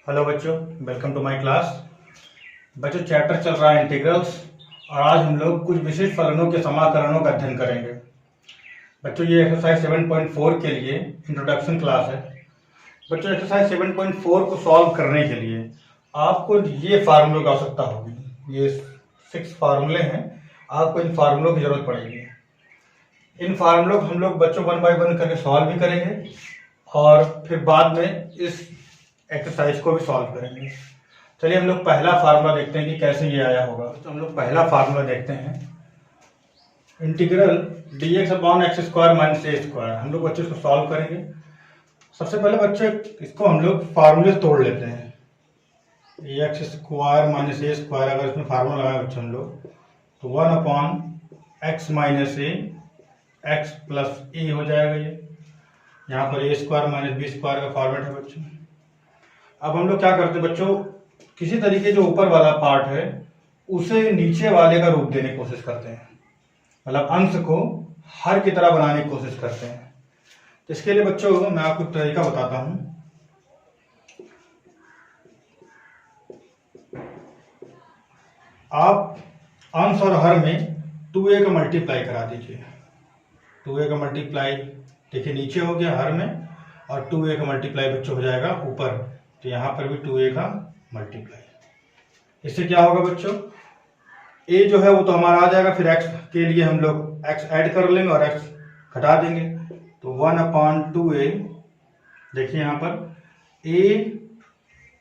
Hello बच्चों, welcome to my class. बच्चों, chapter चल रहा है इंटीग्रल्स और आज हम लोग कुछ विशिष्ट फलनों के समाकलनों का अध्ययन करेंगे। बच्चों, ये एक्सरसाइज 7.4 के लिए इंट्रोडक्शन क्लास है। बच्चों, एक्सरसाइज 7.4 को सॉल्व करने के लिए आपको ये फार्मूलों की आवश्यकता होगी। ये 6 फार्मूले हैं, आपको इन फार्मूलों की जरूरत पड़ेगी। इन फार्मूलों को हम लोग बच्चों 1 बाय 1 करके सॉल्व भी करेंगे और फिर बाद में इस एक्सरसाइज को भी सॉल्व करेंगे। चलिए हम लोग पहला फार्मूला देखते हैं कि कैसे ये आया होगा। तो हम लोग पहला फार्मूला देखते हैं, integral dx upon x square minus a square. हम लोग बच्चों इसको सॉल्व करेंगे। सबसे पहले बच्चों इसको हम लोग फार्मूले तोड़ लेते हैं। X square minus a square, अगर इसमें फार्मूला लगाए बच्चों हम लोग तो 1 अपॉन एक्स माइनस ए एक्स प्लस ए हो जाएगा। ये यहाँ पर ए स्क्वायर माइनस बी स्क्वायर का फॉर्मेट है बच्चों। अब हम लोग क्या करते हैं बच्चों, किसी तरीके जो ऊपर वाला पार्ट है उसे नीचे वाले का रूप देने की कोशिश करते हैं, मतलब अंश को हर की तरह बनाने की कोशिश करते हैं। तो इसके लिए बच्चों मैं आपको एक तरीका बताता हूं। आप अंश और हर में 2a का मल्टीप्लाई करा दीजिए। 2a का मल्टीप्लाई देखिए नीचे हो गया हर में, और 2a का मल्टीप्लाई बच्चों हो जाएगा ऊपर, तो यहां पर भी 2a का मल्टीप्लाई। इससे क्या होगा बच्चों, a जो है वो तो हमारा आ जाएगा, फिर x के लिए हम लोग x ऐड कर लेंगे और x घटा देंगे, तो 1 अपॉन 2a। देखिए यहाँ पर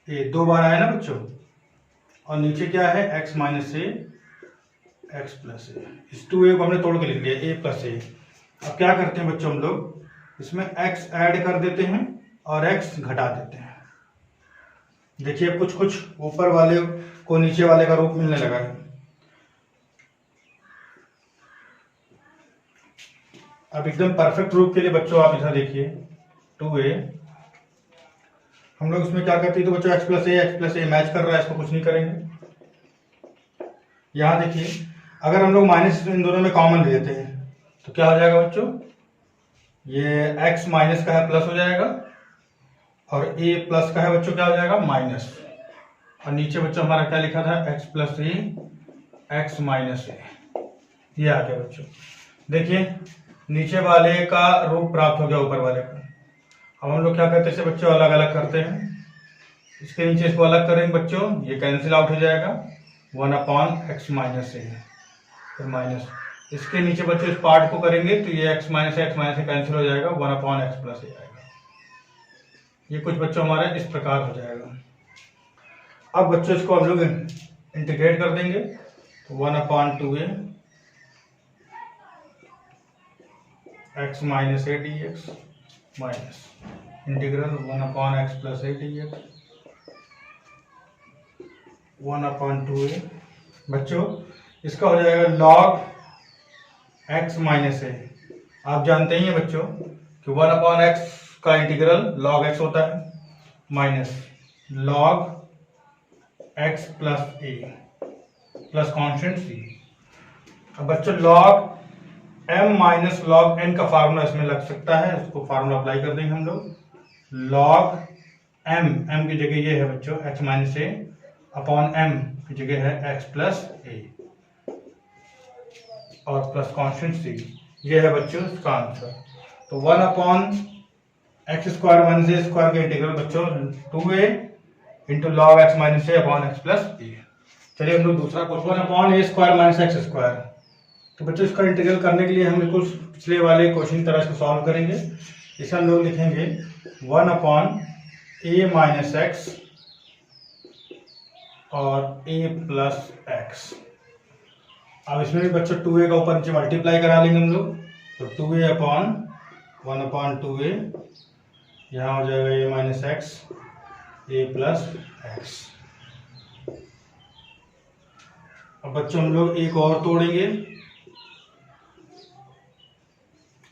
a दो बार आया ना बच्चों, और नीचे क्या है x माइनस ए एक्स प्लस ए। इस 2a को हमने तोड़ के लिख लिया a प्लस ए। अब क्या करते हैं बच्चों, हम लोग इसमें x ऐड कर देते हैं और x घटा देते हैं। देखिए कुछ कुछ ऊपर वाले को नीचे वाले का रूप मिलने लगा है। अब एकदम परफेक्ट रूप के लिए बच्चों आप इधर देखिए 2a, हम लोग इसमें क्या करते हैं, तो बच्चों x प्लस ए मैच कर रहा है, इसको कुछ नहीं करेंगे। यहां देखिए अगर हम लोग माइनस इन दोनों में कॉमन ले लेते हैं तो क्या हो जाएगा बच्चों, ये x माइनस का है प्लस हो जाएगा, और a प्लस का है बच्चों क्या हो जाएगा माइनस, और नीचे बच्चों हमारा क्या लिखा था x प्लस ए एक्स माइनस ए। ये आ गया बच्चों। देखिए नीचे वाले का रूप प्राप्त हो गया ऊपर वाले का। अब हम लोग क्या करते हैं, इसे बच्चों अलग अलग करते हैं। इसके नीचे इसको अलग करेंगे बच्चों, ये कैंसिल आउट हो जाएगा 1 अपॉन एक्स माइनस ए, फिर माइनस। इसके नीचे बच्चों इस पार्ट को करेंगे तो ये x माइनस ए कैंसिल हो जाएगा, 1 अपॉन एक्स प्लस ए आएगा। ये कुछ बच्चों हमारा इस प्रकार हो जाएगा। अब बच्चों इसको हम लोग इंटीग्रेट कर देंगे, तो 1 upon 2a x minus A D x minus integral 1 upon x plus A D x 1 upon 2a। बच्चों इसका हो जाएगा लॉग x माइनस ए। आप जानते ही हैं बच्चों कि 1 अपॉन एक्स का इंटीग्रल log x होता है, माइनस log x प्लस ए प्लस कॉन्स्टेंट c। अब बच्चों log m minus log n का फार्मूला इसमें लग सकता है, उसको फार्मूला अप्लाई कर देंगे हम लोग। log m की जगह ये है बच्चों x minus a, upon m की जगह है x प्लस ए और प्लस कॉन्स्टेंट c। ये है बच्चों इसका आंसर। तो 1 upon x square minus a square का इंटीग्रल बच्चों 2a into log x minus a upon x plus a. चलिए हम लोग दूसरा question 1 upon a square minus x square. तो बच्चों इसका इंटीग्रल करने के लिए हम बिल्कुल पिछले वाले क्वेश्चन की तरह इसको सॉल्व करेंगे। इसे हम लोग लिखेंगे 1 अपॉन ए माइनस एक्स और ए प्लस एक्स। अब इसमें भी बच्चों 2a का ऊपर नीचे मल्टीप्लाई करा लेंगे हम लोग, तो 2a अपॉन 1 अपॉन 2a, यहाँ हो जाएगा a minus x A plus x. अब बच्चों हम लोग एक और तोड़ेंगे,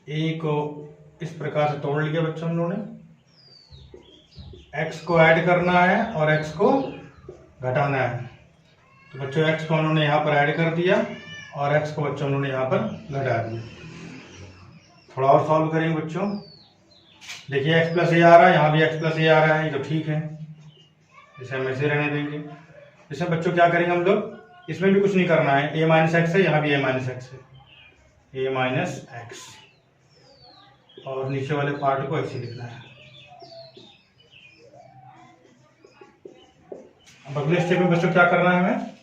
a को इस प्रकार से तोड़ लिया बच्चों हम लोगों ने। x को ऐड करना है और x को घटाना है, तो बच्चों x को हम लोगों ने यहाँ पर ऐड कर दिया और x को बच्चों हम लोगों ने यहाँ पर घटा दिया। थोड़ा और सॉल्व करेंगे बच्चों। देखिए x प्लस ए आ रहा है, यहाँ भी x प्लस ए आ रहा है, ये तो ठीक है। इसे हम ऐसे रहने देंगे। इसमें बच्चों क्या करेंगे हम लोग, इसमें भी कुछ नहीं करना है, a माइनस एक्स है, यहाँ भी a माइनस एक्स है, a माइनस एक्स, और नीचे वाले पार्ट को ऐसे लिखना है। अब अगले स्टेप में बच्चों क्या करना है, हमें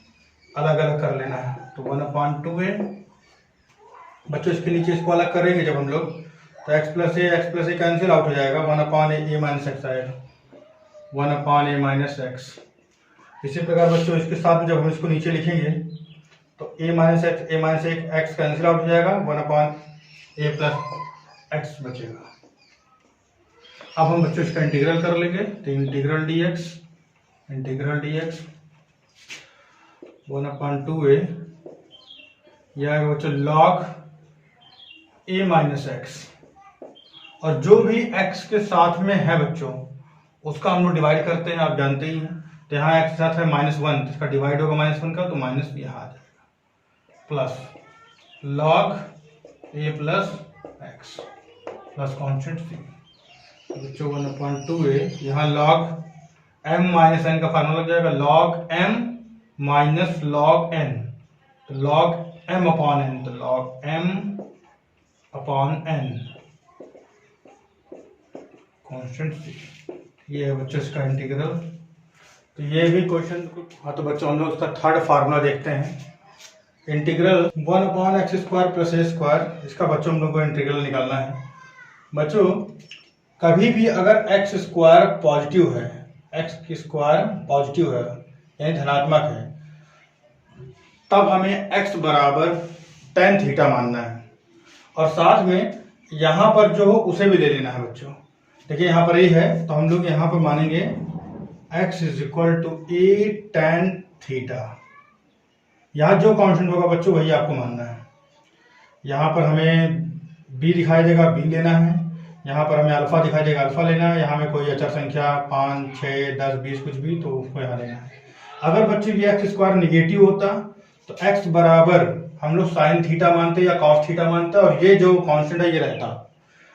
अलग अलग कर लेना है। तो 1/2 है बच्चों, इसके नीचे इसको अलग करेंगे जब हम लोग, तो x प्लस ए कैंसिल आउट हो जाएगा, 1/a माइनस एक्स आएगा, 1/a माइनस एक्स। इसी प्रकार बच्चों इसके साथ में जब हम इसको नीचे लिखेंगे तो a minus x cancel out हो जाएगा, 1/a प्लस एक्स बचेगा। अब हम बच्चों इसका इंटीग्रल कर लेंगे, तो इंटीग्रल dx 1/2a, यह आएगा बच्चों log a माइनस एक्स, और जो भी x के साथ में है बच्चों उसका हम लोग डिवाइड करते हैं, आप जानते ही हैं। तो यहाँ x के साथ है -1, इसका डिवाइड होगा -1 का, तो माइनस यहाँ आ जाएगा, plus log a plus x plus constant c। तो बच्चों 1/2a, यहाँ log m माइनस n का फार्मूला लग जाएगा, log m minus log n, तो log m अपॉन n, तो log m upon n constant c। ये है बच्चों इसका इंटीग्रल। तो ये भी क्वेश्चन, हाँ तो बच्चों हम लोग उसका थर्ड फार्मूला देखते हैं। इंटीग्रल 1/x² प्लस a², इसका बच्चों हम लोग को इंटीग्रल निकालना है। बच्चों कभी भी अगर x² पॉजिटिव है, x² पॉजिटिव है यानी धनात्मक है, तब हमें x बराबर tan थीटा मानना है, और साथ में यहाँ पर जो हो उसे भी ले लेना है बच्चों। देखिए यहाँ पर a है, तो हम लोग यहाँ पर मानेंगे x = a tan थीटा। यहाँ जो कांस्टेंट होगा बच्चों वही आपको मानना है। यहाँ पर हमें b दिखाई देगा, b लेना है। यहाँ पर हमें अल्फा दिखाई देगा, अल्फा लेना है। यहाँ में कोई अचर संख्या 5, 6, 10, 20 कुछ भी, तो उसको यहाँ लेना है। अगर बच्चों ये x² निगेटिव होता तो x बराबर हम लोग साइन थीटा मानते या कॉस थीटा मानते, और ये जो कांस्टेंट है ये रहता।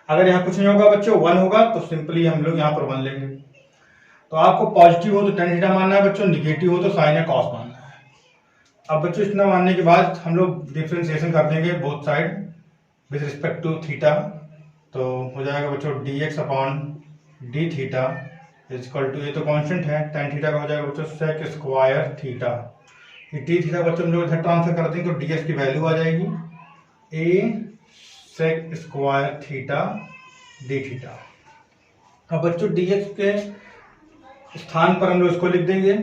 अगर यहाँ कुछ नहीं होगा बच्चों, 1 होगा, तो सिंपली हम लोग यहाँ पर 1 लेंगे। तो आपको पॉजिटिव हो तो tan थीटा मानना है बच्चों, निगेटिव हो तो साइन या कॉस मानना है। अब बच्चों इतना मानने के बाद हम लोग डिफ्रेंसिएशन कर देंगे both side with respect to theta. तो हो जाएगा बच्चों dx upon d theta equal to, ये तो कांस्टेंट है, tan थीटा का हो जाएगा बच्चों सेक स्क्वायर थीटा। ये डी थीटा बच्चों हम लोग इधर ट्रांसफर कर देंगे तो dx की वैल्यू आ जाएगी a sec square theta d theta. अब बच्चों dx के स्थान पर हम लोग इसको लिख देंगे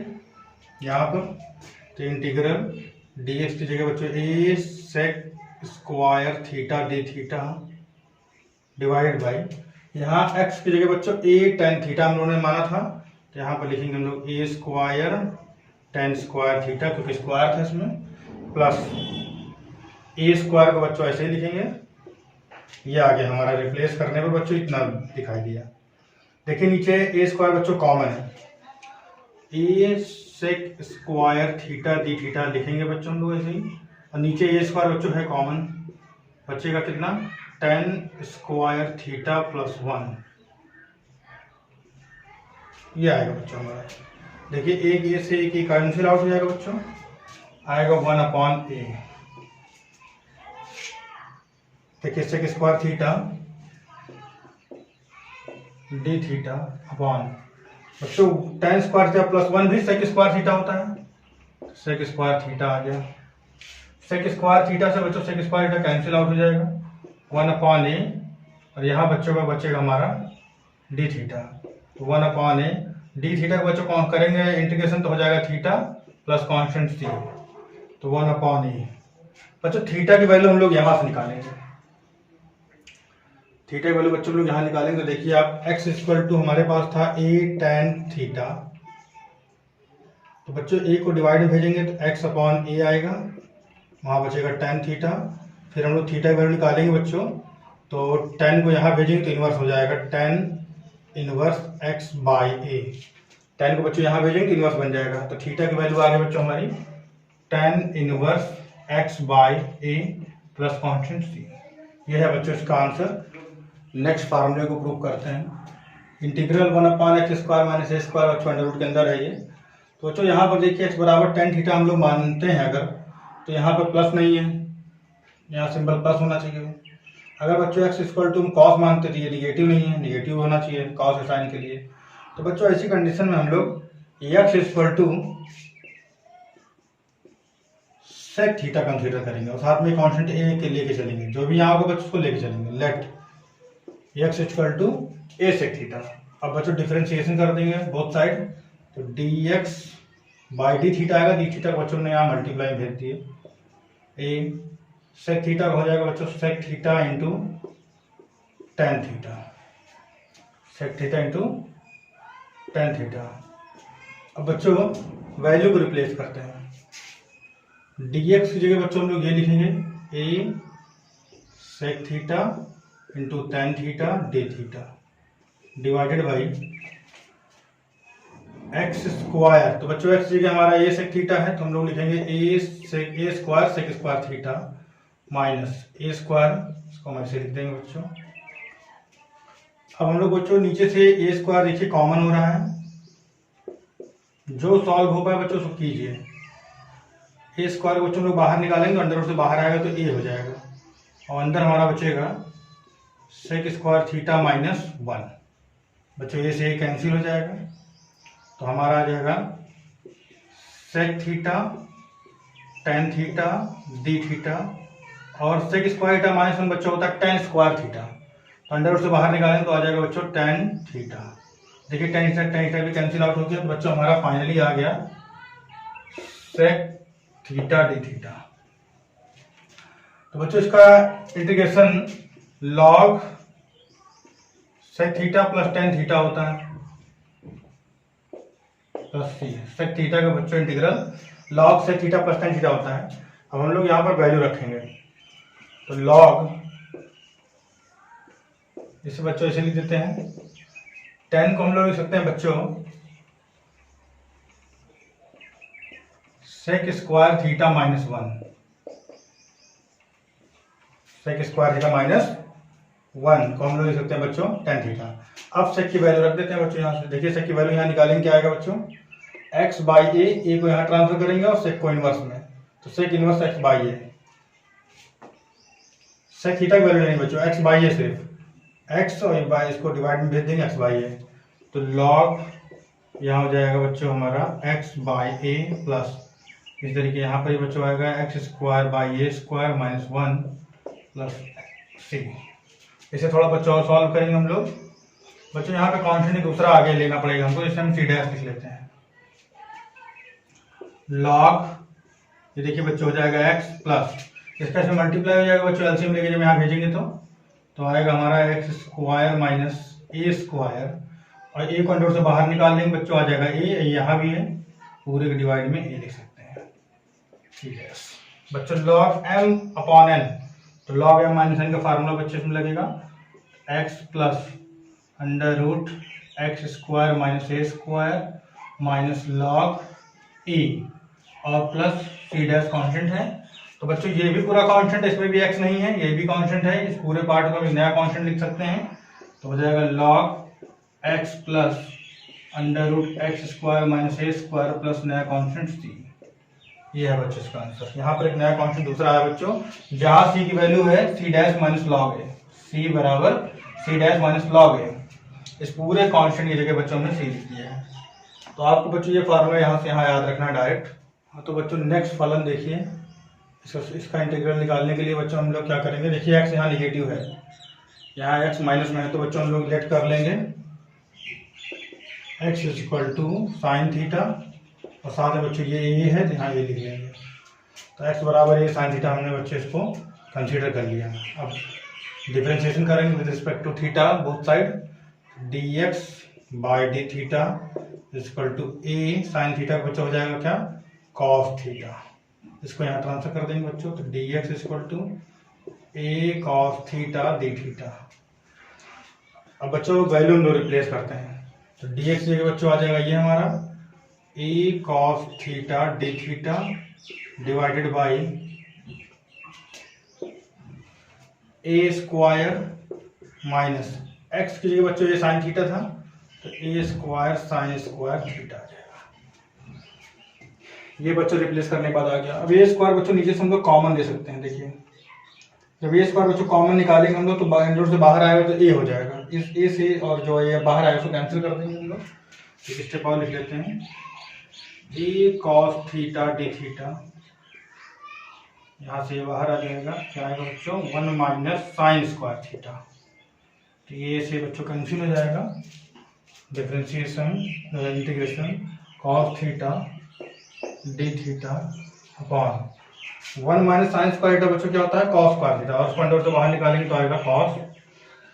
यहाँ पर, तो इंटीग्रल dx की जगह बच्चों a sec square theta d theta divide by, यहाँ x की जगह बच्चों a tan थीटा हम लोगों ने माना था, तो यहाँ पर लिखेंगे हम लोग a square tan square theta, क्योंकि स्क्वायर था इसमें, प्लस a स्क्वायर को बच्चों ऐसे ही लिखेंगे। ये आ गया हमारा, रिप्लेस करने पर बच्चों इतना दिखाई दिया। देखिए नीचे a स्क्वायर बच्चों कॉमन है, a sec square theta d theta लिखेंगे बच्चों हम लोग ऐसे ही, और नीचे a स्क्वायर बच्चों है कॉमन, बचेगा कितना tan स्क्वायर थीटा प्लस 1, ये आएगा बच्चों हमारा। देखिए एक ए से एक कैंसिल आउट हो जाएगा बच्चों, आएगा 1/a। देखिए sec square theta d theta upon बच्चों tan स्क्वायर थीटा प्लस 1 भी सेक स्क्वायर थीटा होता है, सेक स्क्वायर थीटा आ गया। सेक स्क्वायर थीटा से बच्चों sec square theta cancel out हो जाएगा, 1/a, और यहाँ बच्चों का बचेगा हमारा डी थीटा, तो 1/a डी थीटा को बच्चों कौन करेंगे इंटीग्रेशन, तो हो जाएगा थीटा प्लस कांस्टेंट c, तो 1/a। बच्चों थीटा की वैल्यू हम लोग यहाँ से निकालेंगे, थीटा की वैल्यू बच्चों लोग यहाँ निकालेंगे। तो देखिए आप x इक्वल टू हमारे पास था a tan थीटा, तो बच्चों a को डिवाइड में भेजेंगे तो x अपॉन a आएगा, वहाँ बचेगा tan थीटा। फिर हम लोग थीटा की वैल्यू निकालेंगे बच्चों, तो tan को यहाँ भेजेंगे तो इन्वर्स हो जाएगा tan inverse x by a। tan को बच्चों यहाँ भेजेंगे तो इन्वर्स बन जाएगा, तो थीटा की वैल्यू आ गई बच्चों हमारी tan inverse x by a plus constant c। ये है बच्चों इसका आंसर। नेक्स्ट फार्मूले को प्रूव करते हैं। Integral 1/x² minus a square बच्चों अंडर रूट के अंदर है ये। तो बच्चों यहाँ पर देखिए x बराबर tan थीटा हम लोग मानते हैं अगर, तो यहाँ पर प्लस नहीं है, यहाँ सिंबल प्लस होना चाहिए। अगर बच्चों x इक्वल टू हम कॉस मानते थे, ये निगेटिव नहीं है, निगेटिव होना चाहिए कॉस साइन के लिए। तो बच्चों ऐसी कंडीशन में हम लोग x equal to sec theta consider करेंगे और साथ में कांस्टेंट a के लेके चलेंगे, जो भी यहाँ होगा बच्चों उसको लेके चलेंगे। Let x equal to a sec theta. अब बच्चों डिफरेंशिएशन कर देंगे बोथ साइड, तो dx बाई डी थीटा आएगा, डी थीटा बच्चों ने यहाँ मल्टीप्लाई भेज दिए, a सेक थीटा हो जाएगा बच्चों sec theta into tan theta, sec theta into tan theta. अब बच्चों वैल्यू को रिप्लेस करते हैं, dx की जगह बच्चों हम लोग ये लिखेंगे a sec theta into tan theta d theta divided by x square. तो बच्चों एक्स जगह हमारा a सेक थीटा है, तो हम लोग लिखेंगे a square sec square theta minus a square, इसको हम ऐसे लिख देंगे बच्चों। अब हम लोग बच्चों नीचे से a स्क्वायर देखिए कॉमन हो रहा है, जो सॉल्व हो पाए बच्चों उसको कीजिए। a स्क्वायर बच्चों लोग बाहर निकालेंगे तो अंडर रूट से बाहर आएगा तो a हो जाएगा, और अंदर हमारा बचेगा सेक स्क्वायर थीटा माइनस 1। बच्चों a से a कैंसिल हो जाएगा, तो हमारा आ जाएगा sec theta tan theta d theta, और सेक स्क्वायर थीटा माइनस 1 बच्चों होता है टेन स्क्वायर थीटा, तो अंडर रूट से बाहर निकालेंगे तो आ जाएगा बच्चों टेन थीटा। देखिए टेन थीटा भी कैंसिल आउट हो गया, तो बच्चों हमारा फाइनली आ गया सेक थीटा डी थीटा। तो बच्चों इसका integration log sec theta plus tan theta होता है प्लस सी, सेक थीटा का बच्चों integral log sec theta plus tan theta होता है। अब हम लोग यहाँ पर वैल्यू रखेंगे, तो लॉग इसे बच्चों ऐसे लिख देते हैं, टेन को हम लोग लिख सकते हैं बच्चों sec square theta minus 1, sec square theta minus 1 को हम लोग लिख सकते हैं बच्चों टेन थीटा। अब सेक की वैल्यू रख देते हैं बच्चों, यहाँ से देखिए सेक की वैल्यू यहाँ निकालेंगे, क्या आएगा बच्चों x बाई ए को यहाँ ट्रांसफर करेंगे और सेक को इनवर्स में, तो sec inverse x by a. Sec theta की वैल्यू नहीं बच्चों, x बाई ए सिर्फ x और बाई इसको डिवाइड में भेज देंगे x बाई ए, तो लॉग यहाँ हो जाएगा बच्चों हमारा x बाई ए प्लस इस तरीके यहाँ पर बच्चों आएगा x square by a square minus 1 plus c. इसे थोड़ा बच्चों और सॉल्व करेंगे हम लोग। बच्चों यहाँ पे कांस्टेंट दूसरा आगे लेना पड़ेगा हमको, इसे हम सी डैश लिख लेते हैं। लॉग ये देखिए बच्चों हो जाएगा x प्लस इसका इसमें मल्टीप्लाई हो जाएगा बच्चों, एलसीएम लेके जब यहाँ भेजेंगे तो आएगा हमारा x square minus a square, और ए को अंडर से बाहर निकाल लेंगे बच्चों, आ जाएगा ए, यहाँ भी है पूरे के डिवाइड में ए लिख सकते हैं। ठीक है बच्चों, लॉग m अपॉन n, तो लॉग m माइनस n का फार्मूला बच्चों इसमें लगेगा x plus under root x square minus a square minus log e और प्लस सी डैश कॉन्स्टेंट है। तो बच्चों ये भी पूरा कांस्टेंट है, इसमें भी x नहीं है, ये भी कांस्टेंट है, इस पूरे पार्ट को हम नया कांस्टेंट लिख सकते हैं, तो हो जाएगा log x plus under root x square minus a square plus नया कांस्टेंट c। ये है बच्चों इसका आंसर। यहाँ पर एक नया कांस्टेंट दूसरा है बच्चों, जहाँ c की वैल्यू है c डैश माइनस लॉग ए, c बराबर c डैश माइनस लॉग ए। इस पूरे कांस्टेंट की जगह बच्चों हमने c लिख दिया है। तो आपको बच्चों ये फार्मूला यहाँ से यहाँ याद रखना है डायरेक्ट। हाँ तो बच्चों नेक्स्ट फलन देखिए, इसका इंटीग्रल निकालने के लिए बच्चों हम लोग क्या करेंगे, देखिए x यहाँ निगेटिव है, यहाँ x माइनस में है, तो बच्चों हम लोग लेट कर लेंगे x is equal to sine theta, और साथ में बच्चों ये a है तो यहाँ ये लिख लेंगे, तो x बराबर ये साइन थीटा हमने बच्चों इसको कंसीडर कर लिया। अब डिफरेंशिएशन करेंगे with respect to theta both side, dx by d theta is equal to a sine theta बच्चों हो जाएगा क्या कॉस थीटा, इसको यहाँ ट्रांसफर कर देंगे बच्चों, तो dx is equal to a cos theta d theta. अब बच्चों वैल्यू हम लोग रिप्लेस करते हैं, तो dx जगह बच्चों आ जाएगा ये हमारा a cos theta d theta divided by a square minus x की जगह बच्चों ये साइन थीटा था, तो ए स्क्वायर साइन स्क्वायर थीटा आ जाएगा। ये बच्चों रिप्लेस करने के बाद आ गया। अब ए स्क्वायर बच्चों नीचे से हम लोग कॉमन ले सकते हैं। देखिए जब ए स्क्वायर बच्चों कॉमन निकालेंगे हम लोग तो इंडोर से बाहर आएगा तो ए हो जाएगा। इस ए से और जो ये बाहर आएगा उसको कैंसिल कर देंगे हम लोग। एक स्टेप और लिख लेते हैं, ए कॉस थीटा डी थीटा, यहाँ से ये बाहर आ जाएगा। क्या आएगा बच्चों 1 माइनस साइन स्क्वायर थीटा। तो ये से बच्चों कैंसिल हो जाएगा। Differentiation integration cos theta d theta upon 1 minus sine square theta बच्चों क्या होता है कॉस स्क्वायर थीटा, और उसको अंडर से बाहर निकालेंगे तो आएगा कॉस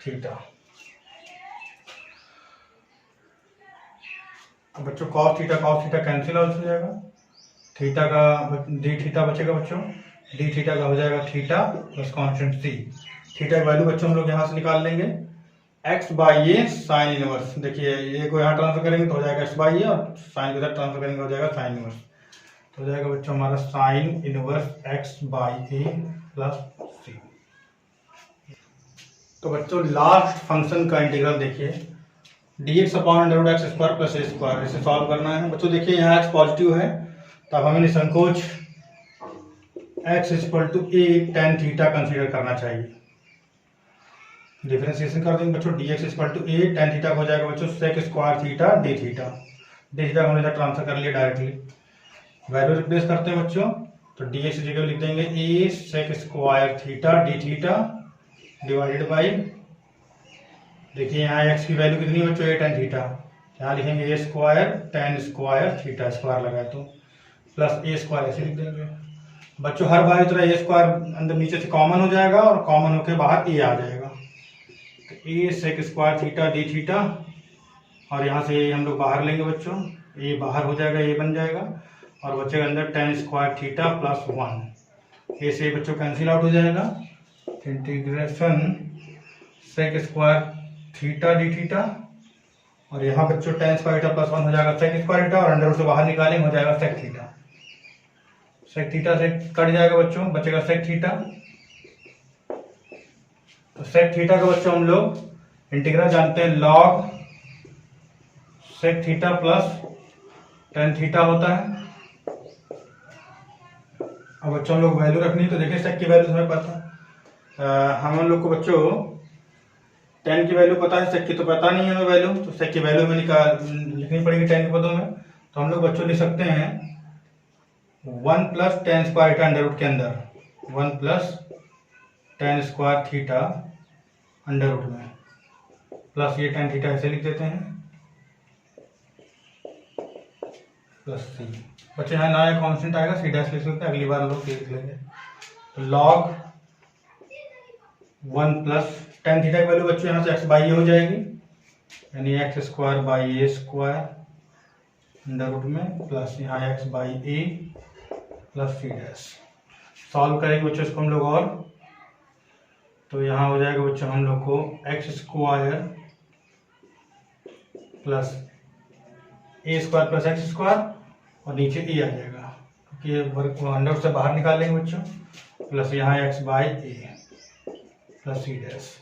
थीटा। अब बच्चों कॉस थीटा कैंसिल आउट हो जाएगा। थीटा का डी थीटा बचेगा बच्चों, डी थीटा का हो जाएगा थीटा प्लस कॉन्स्टेंट सी। थीटा की वैल्यू बच्चों हम लोग यहाँ से निकाल लेंगे x by A sine inverse. देखिए ए को यहाँ ट्रांसफर करेंगे तो हो जाएगा एक्स बाई ए, और साइन को इधर ट्रांसफर करेंगे हो जाएगा साइन इनवर्स। तो हो जाएगा बच्चों हमारा sine inverse x by a plus c. तो बच्चों लास्ट फंक्शन का इंटीग्रल देखिए dx upon under root x square plus a square, इसे सॉल्व करना है बच्चों। देखिए यहाँ एक्स पॉजिटिव है तब हमें निसंकोच x equal to a tan theta consider करना चाहिए। डिफरेंशिएशन कर देंगे बच्चों, dx equal to a tan theta हो जाएगा बच्चों sec square theta d theta. D theta हमने ट्रांसफर कर लिया डायरेक्टली। वैल्यू रिप्लेस करते हैं बच्चों, तो dx की जगह लिख देंगे a sec square theta d theta divided by, देखिए यहाँ x की वैल्यू कितनी है बच्चों ए टेन थीटा, यहाँ लिखेंगे a square tan square theta square लगाए तो प्लस ए स्क्वायर ऐसे लिख देंगे बच्चों। हर बार तरह ए स्क्वायर अंदर नीचे से कॉमन हो जाएगा और कॉमन होकर बाहर ए आ जाएगा। तो a sec square theta d theta, और यहाँ से हम लोग बाहर लेंगे बच्चों, ए बाहर हो जाएगा ए बन जाएगा, और बच्चे के अंदर tan square theta plus 1। A से बच्चों कैंसिल आउट हो जाएगा। Integration sec square theta d theta, और यहाँ बच्चों टेन स्क्वायर थीटा प्लस 1 हो जाएगा सेक स्क्वायर थीटा, और अंडर से बाहर निकालेंगे हो जाएगा सेक थीटा। सेक थीटा से कट जाएगा बच्चों, बचेगा सेक थीटा। तो सेक थीटा का बच्चों हम लोग इंटीग्रल जानते हैं log sec theta plus tan theta होता है। अब बच्चों हम लोग वैल्यू रखनी है, तो देखिए सेक की वैल्यू हमें पता, हम लोग को बच्चों टेन की वैल्यू पता है, सेक की तो पता नहीं है हमें वैल्यू, तो सेक की वैल्यू में लिखनी पड़ेगी टेन के पदों में। तो हम लोग बच्चों लिख सकते हैं 1 plus tan square theta under root के अंदर, 1 plus tan square theta under root में, प्लस ये टेन थीटा ऐसे लिख देते हैं प्लस सी। बच्चे यहाँ नया कॉन्स्टेंट आएगा सी डैश लिख सकते हैं, अगली बार हम लोग लिख लेंगे। तो लॉग 1 प्लस टेन थीटा की वैल्यू बच्चों यहाँ से एक्स बाई ए हो जाएगी, यानी x square by a square under root में प्लस यहाँ x by a plus c dash. Solve करेंगे बच्चों इसको हम लोग, और तो यहाँ हो जाएगा बच्चों हम लोग को x square plus a square plus x square, और नीचे ए आ जाएगा क्योंकि अंडर रूट से बाहर निकाल लेंगे बच्चों, प्लस यहाँ x by a plus c dash.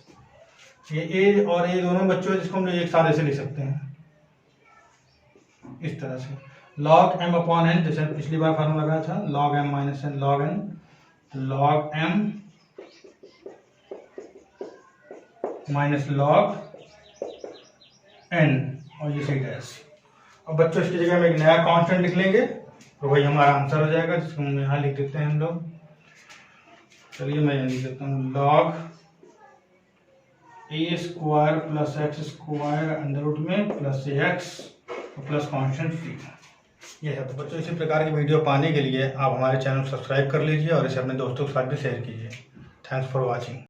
ये ए और ए दोनों बच्चों जिसको हम लोग एक साथ ऐसे लिख सकते हैं इस तरह से, log m अपॉन n, जैसे पिछली बार फार्मूला लगाया था log m minus n log n, log m minus log n और ये सी डैश। अब बच्चों इसकी जगह में एक नया कांस्टेंट लिख लेंगे तो वही हमारा आंसर हो जाएगा, जिसको हम यहाँ लिख देते हैं हम लोग। चलिए मैं यहाँ लिख देता हूँ log a square plus x square under root में plus x plus constant c. ये है। तो बच्चों इसी प्रकार की वीडियो पाने के लिए आप हमारे चैनल को सब्सक्राइब कर लीजिए और इसे अपने दोस्तों के साथ भी शेयर कीजिए। Thanks for watching.